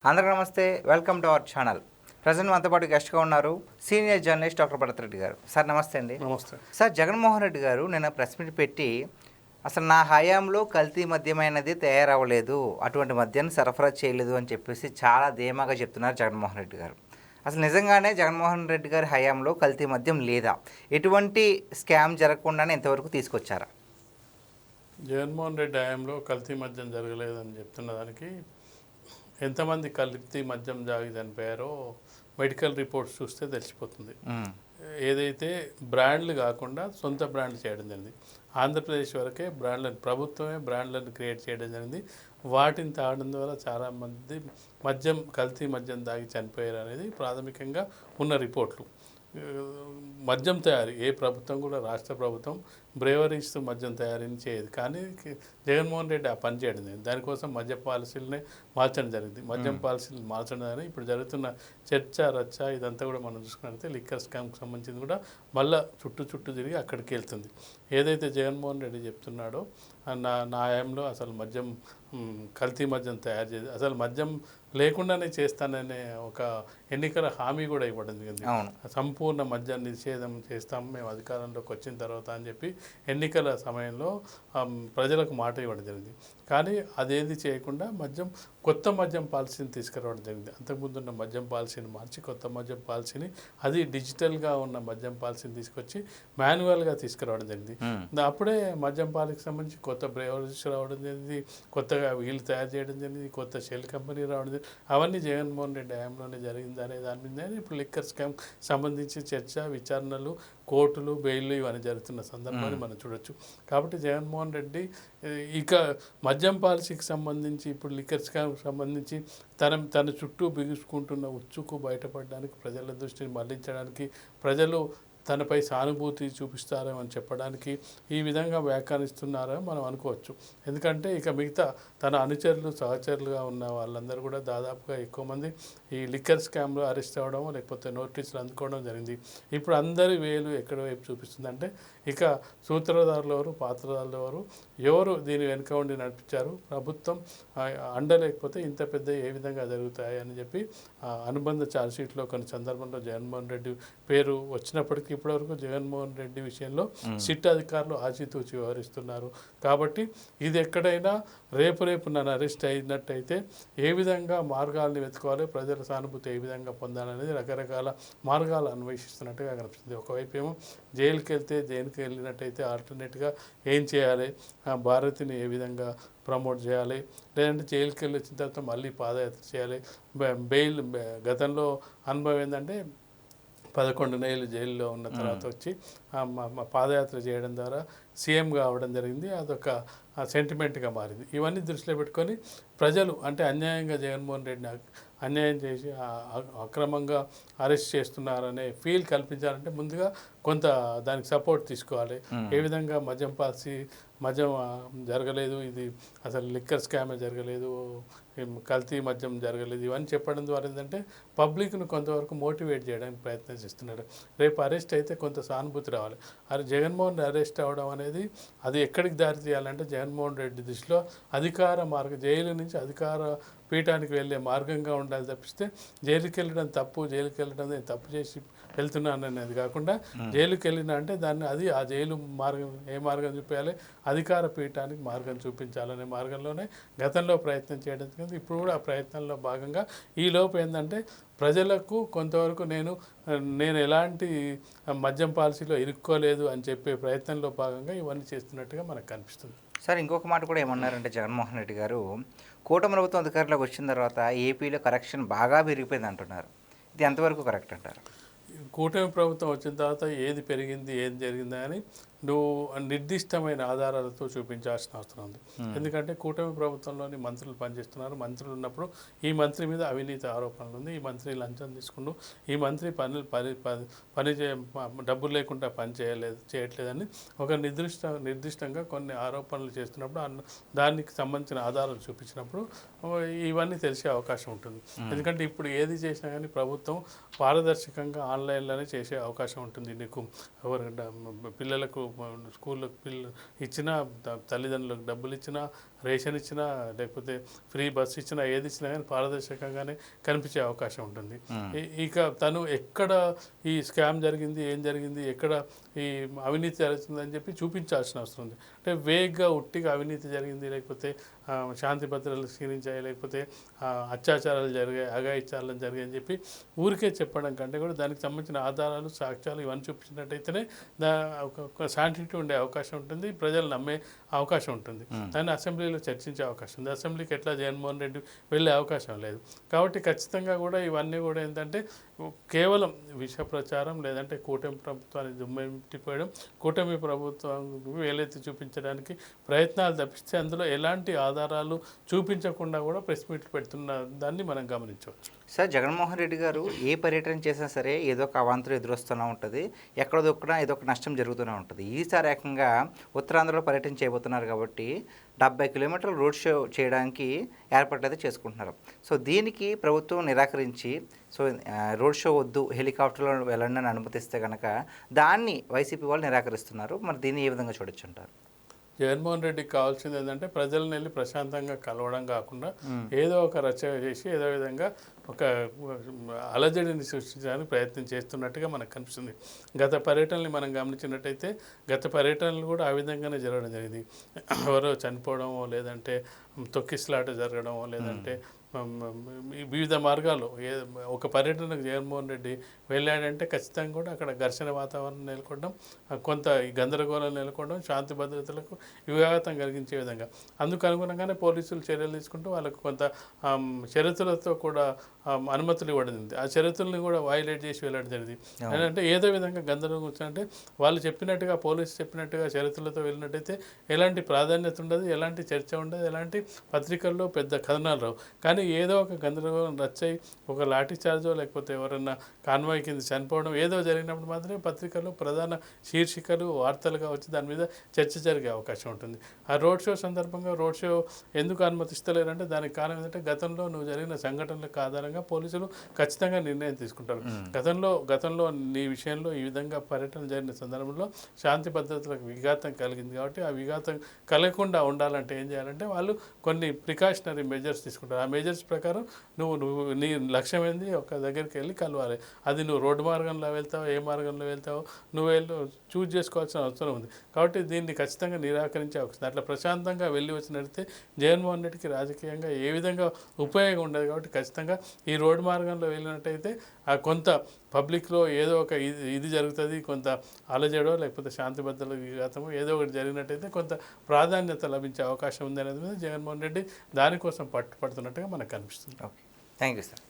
అందరికీ నమస్తే. Welcome to our channel. Present మనతో పాటు గెస్ట్గా ఉన్నారు senior journalist doctor Bharat Reddy గారు. సార్ నమస్తే అండి. నమస్తే సార్, జగన్మోహన్ రెడ్డి గారు నిన్న ప్రెస్ మీట్ పెట్టి అసలు నా హయాంలో కల్తీ మద్యమైనది తయారవ్వలేదు, అటువంటి మద్యాన్ని సరఫరా చేయలేదు అని చెప్పేసి చాలా ధీమాగా చెప్తున్నారు జగన్మోహన్ రెడ్డి గారు. అసలు నిజంగానే జగన్మోహన్ రెడ్డి గారి హయాంలో కల్తీ మద్యం లేదా, ఎటువంటి స్కామ్ జరగకుండానే ఇంతవరకు తీసుకొచ్చారా? జగన్మోహన్ రెడ్డి హయాంలో కల్తీ మద్యం జరగలేదని చెప్తున్న దానికి ఎంతమంది కల్తీ మద్యం తాగి చనిపోయారో మెడికల్ రిపోర్ట్స్ చూస్తే తెలిసిపోతుంది. ఏదైతే బ్రాండ్లు కాకుండా సొంత బ్రాండ్లు చేయడం జరిగింది. ఆంధ్రప్రదేశ్ వరకే ప్రభుత్వమే బ్రాండ్లను క్రియేట్ చేయడం జరిగింది. వాటిని తాగడం ద్వారా చాలామంది కల్తీ మద్యం తాగి చనిపోయారు అనేది ప్రాథమికంగా ఉన్న రిపోర్ట్లు. మద్యం తయారీ ఏ ప్రభుత్వం కూడా, రాష్ట్ర ప్రభుత్వం బ్రేవరీస్ మద్యం తయారీని చేయదు. కానీ జగన్మోహన్ రెడ్డి ఆ పని చేయడం జరిగింది. దానికోసం మద్య పాలసీలనే మార్చడం జరిగింది. మద్యం పాలసీలు మార్చడం ద్వారా ఇప్పుడు జరుగుతున్న చర్చ రచ్చ ఇదంతా కూడా మనం చూసుకున్నట్లయితే లిక్కర్ స్కామ్కి సంబంధించింది కూడా మళ్ళీ చుట్టూ తిరిగి అక్కడికి వెళ్తుంది. ఏదైతే జగన్మోహన్ రెడ్డి చెప్తున్నాడో నా హయాంలో అసలు కల్తీ మద్యం తయారు చేసి అసలు మద్యం లేకుండానే చేస్తాననే ఒక ఎన్నికల హామీ కూడా ఇవ్వడం జరిగింది. సంపూర్ణ మద్యాన్ని నిషేధం చేస్తాం మేము అధికారంలోకి వచ్చిన తర్వాత అని చెప్పి ఎన్నికల సమయంలో ప్రజలకు మాట ఇవ్వడం జరిగింది. కానీ అదేది చేయకుండా కొత్త మద్యం పాలసీని తీసుకురావడం జరిగింది. అంతకుముందు ఉన్న మద్యం పాలసీని మార్చి కొత్త మద్యం పాలసీని, అది డిజిటల్గా ఉన్న మద్యం పాలసీని తీసుకొచ్చి మాన్యువల్గా తీసుకురావడం జరిగింది. అప్పుడే మద్యం పాలసీకి సంబంధించి కొత్త బ్రేవరీస్ రావడం జరిగింది, కొత్తగా వీళ్ళు తయారు చేయడం జరిగింది, కొత్త షెల్ కంపెనీ రావడం జరిగింది. అవన్నీ జగన్మోహన్ రెడ్డి హయాంలోనే జరిగింది అనే దాని మీద ఇప్పుడు లిక్కర్ స్కామ్ సంబంధించి చర్చ, విచారణలు, కోర్టులు, బెయిల్లు ఇవన్నీ జరుగుతున్న సందర్భాన్ని మనం చూడొచ్చు. కాబట్టి జగన్మోహన్ రెడ్డి ఇక మద్యం పాలసీకి సంబంధించి ఇప్పుడు లిక్కర్ స్కామ్కి సంబంధించి తన చుట్టూ బిగుసుకుంటున్న ఉచ్చుకు బయటపడడానికి, ప్రజల దృష్టిని మళ్లించడానికి, ప్రజలు తనపై సానుభూతి చూపిస్తారని చెప్పడానికి ఈ విధంగా వ్యాఖ్యానిస్తున్నారో మనం అనుకోవచ్చు. ఎందుకంటే ఇక మిగతా తన అనుచరులు, సహచరులుగా ఉన్న వాళ్ళందరూ కూడా దాదాపుగా ఎక్కువ మంది ఈ లిక్కర్ స్కామ్లో అరెస్ట్ అవ్వడం లేకపోతే నోటీసులు అందుకోవడం జరిగింది. ఇప్పుడు అందరి వేలు ఎక్కడ వైపు చూపిస్తుందంటే ఇక సూత్రధారులు ఎవరు, పాత్రధారులు ఎవరు దీని వెనుక ఉండి నడిపించారు, ప్రభుత్వం అండ లేకపోతే ఇంత పెద్ద ఏ విధంగా జరుగుతాయి అని చెప్పి అనుబంధ ఛార్జ్షీట్లో కొన్ని సందర్భంలో జగన్మోహన్ రెడ్డి పేరు వచ్చినప్పటికీ ఇప్పటివరకు జగన్మోహన్ రెడ్డి విషయంలో సిట్ అధికారులు ఆచితూచి వ్యవహరిస్తున్నారు. కాబట్టి ఇది ఎక్కడైనా రేపు నన్ను అరెస్ట్ అయినట్టయితే ఏ విధంగా మార్గాల్ని వెతుకోవాలి, ప్రజల సానుభూతి ఏ విధంగా పొందాలనేది రకరకాల మార్గాలు అన్వేషిస్తున్నట్టుగా కనిపిస్తుంది. ఒకవైపు ఏమో జైలుకి వెళ్ళినట్టయితే ఆల్టర్నేట్గా ఏం చేయాలి, భారతిని ఏ విధంగా ప్రమోట్ చేయాలి, లేదంటే జైలుకి వెళ్ళి వచ్చిన తర్వాత మళ్ళీ పాదయాత్ర చేయాలి. గతంలో అనుభవం ఏంటంటే 11 నెలలు జైల్లో ఉన్న తర్వాత వచ్చి పాదయాత్ర చేయడం ద్వారా సీఎం కావడం జరిగింది. అదొక సెంటిమెంట్గా మారింది. ఇవన్నీ దృష్టిలో పెట్టుకొని ప్రజలు అంటే అన్యాయంగా జగన్మోహన్ రెడ్డిని అన్యాయం చేసి అక్రమంగా అరెస్ట్ చేస్తున్నారనే ఫీల్ కల్పించాలంటే ముందుగా కొంత దానికి సపోర్ట్ తీసుకోవాలి. ఏ విధంగా మద్యం జరగలేదు, ఇది అసలు లిక్కర్ స్కామే జరగలేదు, కల్తీ మద్యం జరగలేదు, ఇవన్నీ చెప్పడం ద్వారా ఏంటంటే పబ్లిక్ను కొంతవరకు మోటివేట్ చేయడానికి ప్రయత్నం చేస్తున్నాడు. రేపు అరెస్ట్ అయితే కొంత సానుభూతి రావాలి. అది జగన్మోహన్ అరెస్ట్ అవ్వడం అనేది అది ఎక్కడికి దారి తీయాలంటే జగన్మోహన్ రెడ్డి దృష్టిలో అధికార మార్గం, జైలు నుంచి అధికార పీఠానికి వెళ్ళే మార్గంగా ఉండాలి తప్పిస్తే జైలుకి వెళ్ళడం తప్పు, జైలుకి వెళ్ళడం తప్పు చేసి వెళ్తున్నాను అనేది కాకుండా జైలుకి వెళ్ళినా అంటే దాన్ని ఆ జైలు మార్గం ఏ మార్గం చూపించాలి, అధికార పీఠానికి మార్గం చూపించాలనే మార్గంలోనే గతంలో ప్రయత్నం చేయడం. ఇప్పుడు కూడా ఆ ప్రయత్నంలో భాగంగా ఈ లోపు ఏంటంటే ప్రజలకు కొంతవరకు నేను ఎలాంటి మద్యం పాలసీలో ఇరుక్కోలేదు అని చెప్పే ప్రయత్నంలో భాగంగా ఇవన్నీ చేస్తున్నట్టుగా మనకు కనిపిస్తుంది. సార్, ఇంకొక మాట కూడా ఏమన్నారంటే జగన్మోహన్ రెడ్డి గారు, కూటమి ప్రభుత్వం అధికారంలోకి వచ్చిన తర్వాత ఏపీలో కరప్షన్ బాగా పెరిగిపోయింది అంటున్నారు. ఇది ఎంతవరకు కరెక్ట్ అంటారు? కూటమి ప్రభుత్వం వచ్చిన తర్వాత ఏది పెరిగింది, ఏది జరిగిందా అని నువ్వు నిర్దిష్టమైన ఆధారాలతో చూపించాల్సిన అవసరం ఉంది. ఎందుకంటే కూటమి ప్రభుత్వంలోని మంత్రులు పనిచేస్తున్నారు. మంత్రులు ఉన్నప్పుడు ఈ మంత్రి మీద అవినీతి ఆరోపణలు ఉంది, ఈ మంత్రి లంచం తీసుకుంటూ, ఈ మంత్రి డబ్బులు లేకుండా పని చేయట్లేదని ఒక నిర్దిష్టంగా కొన్ని ఆరోపణలు చేస్తున్నప్పుడు దానికి సంబంధించిన ఆధారాలు చూపించినప్పుడు ఇవన్నీ తెలిసే అవకాశం ఉంటుంది. ఎందుకంటే ఇప్పుడు ఏది చేసినా కానీ ప్రభుత్వం పారదర్శకంగా ఆన్లైన్లోనే చేసే అవకాశం ఉంటుంది. నీకు పిల్లలకు స్కూళ్ళకు ఇచ్చినా, తల్లిదండ్రులకు డబ్బులు ఇచ్చినా, రేషన్ ఇచ్చినా, లేకపోతే ఫ్రీ బస్సు ఇచ్చినా, ఏది ఇచ్చినా కానీ పారదర్శకంగానే కనిపించే అవకాశం ఉంటుంది. ఇక తను ఎక్కడ ఈ స్కామ్ జరిగింది, ఏం జరిగింది, ఎక్కడ ఈ అవినీతి జరుగుతుంది అని చెప్పి చూపించాల్సిన అవసరం ఉంది. అంటే వేగ్గా ఉట్టిగా అవినీతి జరిగింది, లేకపోతే శాంతి భద్రతలు క్షీణించాయి, లేకపోతే అత్యాచారాలు జరిగాయి, అఘాయిత్యాలు జరిగాయి అని చెప్పి ఊరికే చెప్పడం కంటే కూడా దానికి సంబంధించిన ఆధారాలు, సాక్ష్యాలు ఇవన్నీ చూపించినట్టయితేనే ఒక శాంటిటీ ఉండే అవకాశం ఉంటుంది, ప్రజలు నమ్మే అవకాశం ఉంటుంది. దాన్ని అసెంబ్లీలో చర్చించే అవకాశం ఉంది. అసెంబ్లీకి ఎట్లా జగన్మోహన్ రెడ్డి వెళ్ళే అవకాశం లేదు. కాబట్టి ఖచ్చితంగా కూడా ఇవన్నీ కూడా ఏంటంటే కేవలం విష ప్రచారం, లేదంటే కూటమి ప్రభుత్వాన్ని దుమ్మెట్టిపోయడం, కూటమి ప్రభుత్వం వేలెత్తి చూపించడానికి ప్రయత్నాలు తప్పిస్తే అందులో ఎలాంటి ఆధారాలు చూపించకుండా కూడా ప్రెస్ మీట్లు పెడుతున్న దాన్ని మనం గమనించవచ్చు. సార్, జగన్మోహన్ రెడ్డి గారు ఏ పర్యటన చేసినా సరే ఏదో ఒక అవాంతరం ఎదురొస్తూనే ఉంటుంది, ఎక్కడ దొక్కినా ఏదో ఒక నష్టం జరుగుతూనే ఉంటుంది. ఈసారి ఏకంగా ఉత్తరాంధ్రలో పర్యటన చేయబోతున్నారు కాబట్టి 70 కిలోమీటర్ల రోడ్ షో చేయడానికి ఏర్పాట్లు అయితే చేసుకుంటున్నారు. సో దీనికి ప్రభుత్వం నిరాకరించి రోడ్ షో వద్దు, హెలికాప్టర్లో వెళ్ళండి అని అనుమతిస్తే కనుక దాన్ని వైసీపీ వాళ్ళు నిరాకరిస్తున్నారు. మరి దీన్ని ఏ విధంగా చూడొచ్చు అంటారు? జగన్మోహన్ రెడ్డికి కావాల్సింది ఏంటంటే ప్రజలను వెళ్ళి ప్రశాంతంగా కలవడం కాకుండా ఏదో ఒక రచన చేసి ఏదో విధంగా ఒక అలజడిని సృష్టించడానికి ప్రయత్నం చేస్తున్నట్టుగా మనకు కనిపిస్తుంది. గత పర్యటనలు మనం గమనించినట్టయితే గత పర్యటనలు కూడా ఆ విధంగానే జరగడం జరిగింది. ఎవరో చనిపోవడమో, లేదంటే తొక్కిసలాట జరగడమో, లేదంటే వివిధ మార్గాల్లో ఒక పర్యటనకు జగన్మోహన్ రెడ్డి వెళ్ళాడంటే ఖచ్చితంగా కూడా అక్కడ ఘర్షణ వాతావరణం నెలకొనడం, కొంత గందరగోళం నెలకొనడం, శాంతి భద్రతలకు విఘాతం కలిగించే విధంగా అందుకు అనుగుణంగానే పోలీసులు చర్యలు తీసుకుంటూ వాళ్ళకు కొంత షరతులతో కూడా అనుమతులు ఇవ్వడం జరిగింది. ఆ షరతుల్ని కూడా వైలేట్ చేసి వెళ్ళడం జరిగింది. అంటే ఏదో విధంగా గందరగోళం వచ్చినట్టే వాళ్ళు చెప్పినట్టుగా, పోలీసు చెప్పినట్టుగా షరతులతో వెళ్ళినట్టయితే ఎలాంటి ప్రాధాన్యత ఉండదు, ఎలాంటి చర్చ ఉండదు, ఎలాంటి పత్రికల్లో పెద్ద కథనాలు రావు. కానీ ఏదో ఒక గందరగోళం రచ్చయి ఒక లాఠీ చార్జో, లేకపోతే ఎవరన్నా కాన్వాయ్ కింద చనిపోవడం ఏదో జరిగినప్పుడు మాత్రమే పత్రికల్లో ప్రధాన శీర్షికలు, వార్తలుగా వచ్చి దాని మీద చర్చ జరిగే అవకాశం ఉంటుంది. ఆ రోడ్ షో సందర్భంగా రోడ్ షో ఎందుకు అనుమతిస్తలేరంటే దానికి కారణం ఏంటంటే గతంలో నువ్వు జరిగిన సంఘటనలకు ఆధారంగా పోలీసులు ఖచ్చితంగా నిర్ణయం తీసుకుంటారు. గతంలో నీ విషయంలో ఈ విధంగా పర్యటన జరిగిన సందర్భంలో శాంతి భద్రతలకు విఘాతం కలిగింది కాబట్టి ఆ విఘాతం కలగకుండా ఉండాలంటే ఏం చేయాలంటే వాళ్ళు కొన్ని ప్రికాషనరీ మెజర్స్ తీసుకుంటారు. ఆ మెజర్స్ ప్రకారం నువ్వు నీ లక్ష్యం ఏంది, ఒక దగ్గరికి వెళ్ళి కలవాలి. అది నువ్వు రోడ్డు మార్గంలో వెళ్తావో, ఏ మార్గంలో వెళ్తావో నువ్వు చూజ్ చేసుకోవాల్సిన అవసరం ఉంది. కాబట్టి దీన్ని ఖచ్చితంగా నిరాకరించే అవకాశం. అట్లా ప్రశాంతంగా వెళ్ళి వచ్చినట్లయితే జగన్మోహన్ రెడ్డికి రాజకీయంగా ఏ విధంగా ఉపయోగం ఉండదు. కాబట్టి ఖచ్చితంగా ఈ రోడ్డు మార్గంలో వెళ్ళినట్టయితే కొంత పబ్లిక్లో ఏదో ఒక ఇది జరుగుతుంది, కొంత అలజడో లేకపోతే శాంతి భద్రతల విఘాతమో ఏదో ఒకటి జరిగినట్టయితే కొంత ప్రాధాన్యత లభించే అవకాశం ఉంది అనేది జగన్మోహన్ రెడ్డి దానికోసం పట్టుపడుతున్నట్టుగా మనకు కనిపిస్తుంది. Okay, thank you sir.